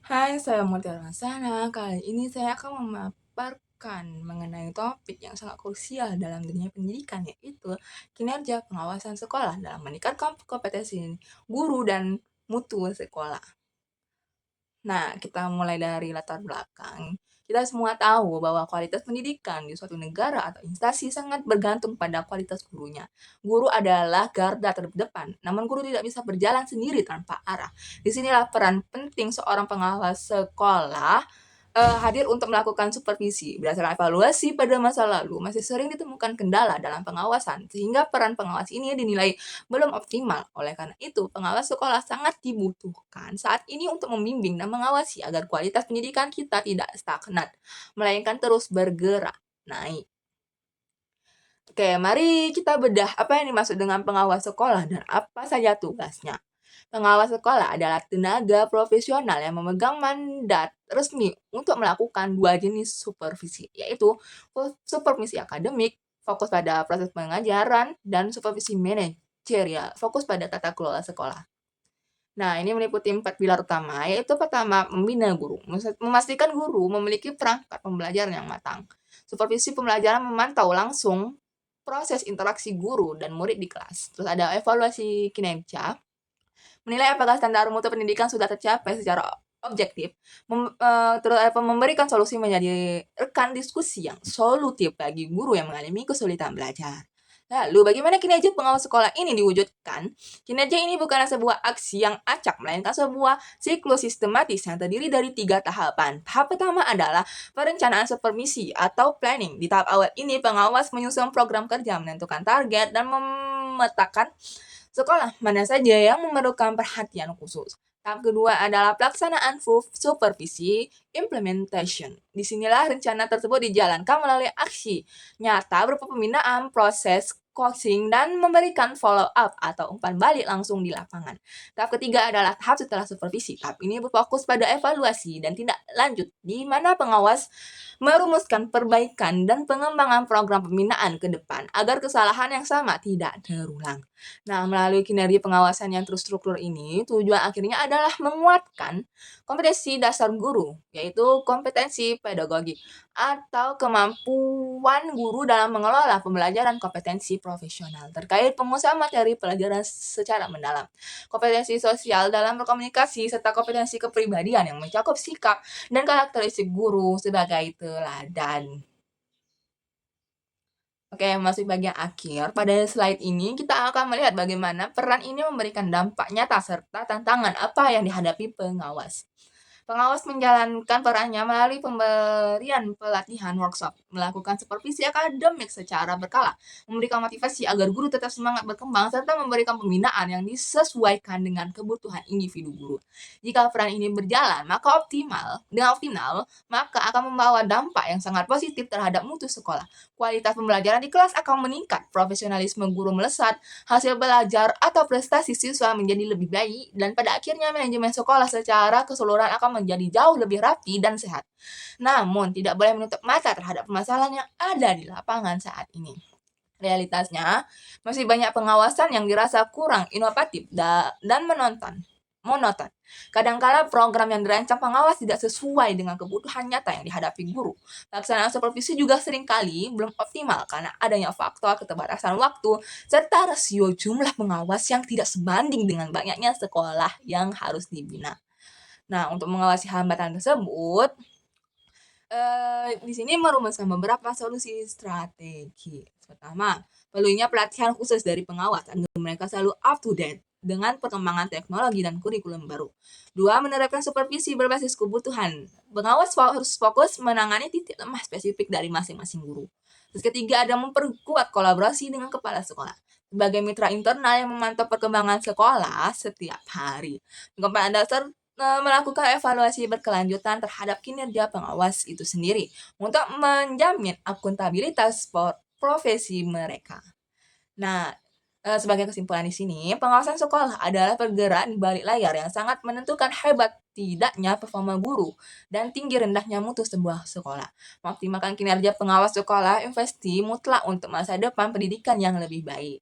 Hai, saya Mutiara Rasana. Kali ini saya akan memaparkan mengenai topik yang sangat krusial dalam dunia pendidikan, yaitu kinerja pengawasan sekolah dalam meningkatkan kompetensi guru dan mutu sekolah. Nah, kita mulai dari latar belakang. Kita semua tahu bahwa kualitas pendidikan di suatu negara atau instansi sangat bergantung pada kualitas gurunya. Guru adalah garda terdepan, namun guru tidak bisa berjalan sendiri tanpa arah. Disinilah peran penting seorang pengawas sekolah hadir untuk melakukan supervisi. Berdasarkan evaluasi pada masa lalu, masih sering ditemukan kendala dalam pengawasan, sehingga peran pengawas ini dinilai belum optimal. Oleh karena itu, pengawas sekolah sangat dibutuhkan saat ini untuk membimbing dan mengawasi agar kualitas pendidikan kita tidak stagnan, melainkan terus bergerak naik. Oke, mari kita bedah apa yang dimaksud dengan pengawas sekolah dan apa saja tugasnya. Pengawas sekolah adalah tenaga profesional yang memegang mandat resmi untuk melakukan dua jenis supervisi, yaitu supervisi akademik, fokus pada proses pengajaran, dan supervisi manajerial, fokus pada tata kelola sekolah. Nah, ini meliputi 4 pilar utama, yaitu pertama, membina guru, memastikan guru memiliki perangkat pembelajaran yang matang. Supervisi pembelajaran memantau langsung proses interaksi guru dan murid di kelas. Terus ada evaluasi kinerja, menilai apakah standar mutu pendidikan sudah tercapai secara objektif, terus memberikan solusi menjadi rekan diskusi yang solutif bagi guru yang mengalami kesulitan belajar. Lalu, bagaimana kinerja pengawas sekolah ini diwujudkan? Kinerja ini bukanlah sebuah aksi yang acak, melainkan sebuah siklus sistematis yang terdiri dari 3 tahapan. Tahap pertama adalah perencanaan supervisi atau planning. Di tahap awal ini, pengawas menyusun program kerja, menentukan target, dan memetakan sekolah mana saja yang memerlukan perhatian khusus. Tahap kedua adalah pelaksanaan supervisi implementation. Disinilah rencana tersebut dijalankan melalui aksi nyata berupa pembinaan, proses coaching, dan memberikan follow up atau umpan balik langsung di lapangan. Tahap ketiga adalah tahap setelah supervisi. Tahap ini berfokus pada evaluasi dan tindak lanjut, di mana pengawas merumuskan perbaikan dan pengembangan program pembinaan ke depan agar kesalahan yang sama tidak terulang. Nah, melalui kinerja pengawasan yang terstruktur ini, tujuan akhirnya adalah menguatkan kompetensi dasar guru, yaitu kompetensi pedagogi atau kemampuan guru dalam mengelola pembelajaran, kompetensi profesional terkait pengusahaan materi pelajaran secara mendalam, kompetensi sosial dalam berkomunikasi, serta kompetensi kepribadian yang mencakup sikap dan karakteristik guru sebagai teladan. Oke, masuk bagian akhir. Pada slide ini kita akan melihat bagaimana peran ini memberikan dampak nyata serta tantangan apa yang dihadapi pengawas. Pengawas menjalankan perannya melalui pemberian pelatihan workshop, melakukan supervisi akademik secara berkala, memberikan motivasi agar guru tetap semangat berkembang, serta memberikan pembinaan yang disesuaikan dengan kebutuhan individu guru. Jika peran ini berjalan, dengan optimal, maka akan membawa dampak yang sangat positif terhadap mutu sekolah. Kualitas pembelajaran di kelas akan meningkat, profesionalisme guru melesat, hasil belajar atau prestasi siswa menjadi lebih baik, dan pada akhirnya manajemen sekolah secara keseluruhan akan menjadi jauh lebih rapi dan sehat. Namun, tidak boleh menutup mata terhadap permasalahan yang ada di lapangan saat ini. Realitasnya, masih banyak pengawasan yang dirasa kurang inovatif dan monoton. Kadangkala program yang dirancang pengawas tidak sesuai dengan kebutuhan nyata yang dihadapi guru. Pelaksanaan supervisi juga seringkali belum optimal karena adanya faktor keterbatasan waktu serta rasio jumlah pengawas yang tidak sebanding dengan banyaknya sekolah yang harus dibina. Nah, untuk mengawasi hambatan tersebut, di sini merumuskan beberapa solusi strategi. Pertama, perlunya pelatihan khusus dari pengawas agar mereka selalu up to date dengan perkembangan teknologi dan kurikulum baru. Dua, menerapkan supervisi berbasis kebutuhan. Pengawas harus fokus menangani titik lemah spesifik dari masing-masing guru. Terus ketiga, ada memperkuat kolaborasi dengan kepala sekolah sebagai mitra internal yang memantau perkembangan sekolah setiap hari. Keempat, dasar melakukan evaluasi berkelanjutan terhadap kinerja pengawas itu sendiri untuk menjamin akuntabilitas profesi mereka. Nah, sebagai kesimpulan di sini, pengawasan sekolah adalah pergerakan di balik layar yang sangat menentukan hebat tidaknya performa guru dan tinggi rendahnya mutu sebuah sekolah. Mengoptimalkan kinerja pengawas sekolah investasi mutlak untuk masa depan pendidikan yang lebih baik.